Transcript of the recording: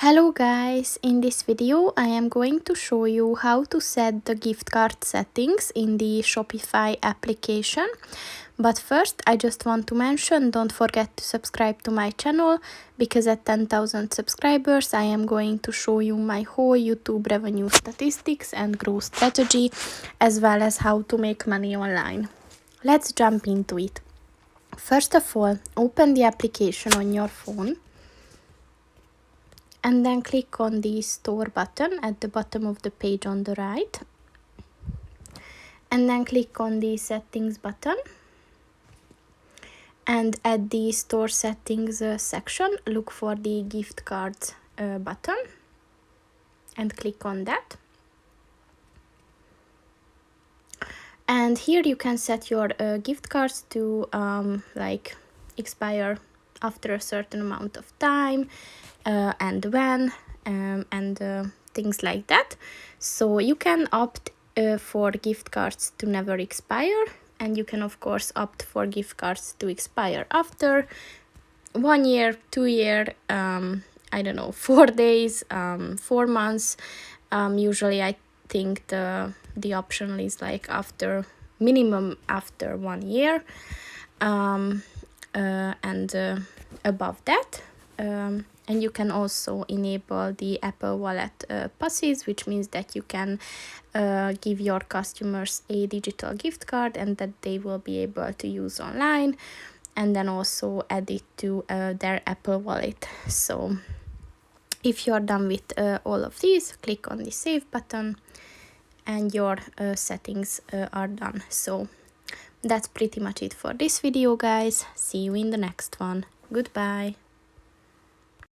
Hello guys, in this video I am going to show you how to set the gift card settings in the Shopify application. But first I just want to mention, don't forget to subscribe to my channel, because at 10,000 subscribers I am going to show you my whole YouTube revenue statistics and growth strategy, as well as how to make money online. Let's jump into it. First of all, open the application on your phone. And then click on the store button at the bottom of the page on the right. And then click on the settings button. And at the store settings section, look for the gift cards button. And click on that. And here you can set your gift cards to expire after a certain amount of time, and when, and things like that. So you can opt for gift cards to never expire, and you can of course opt for gift cards to expire after 1 year, 2 year, 4 days, 4 months. Usually I think the optional is like after 1 year, and above that. And you can also enable the Apple Wallet passes, which means that you can give your customers a digital gift card and that they will be able to use online, and then also add it to their Apple Wallet. So if you're done with all of these, click on the save button and your settings are done. So that's pretty much it for this video, guys. See you in the next one. Goodbye.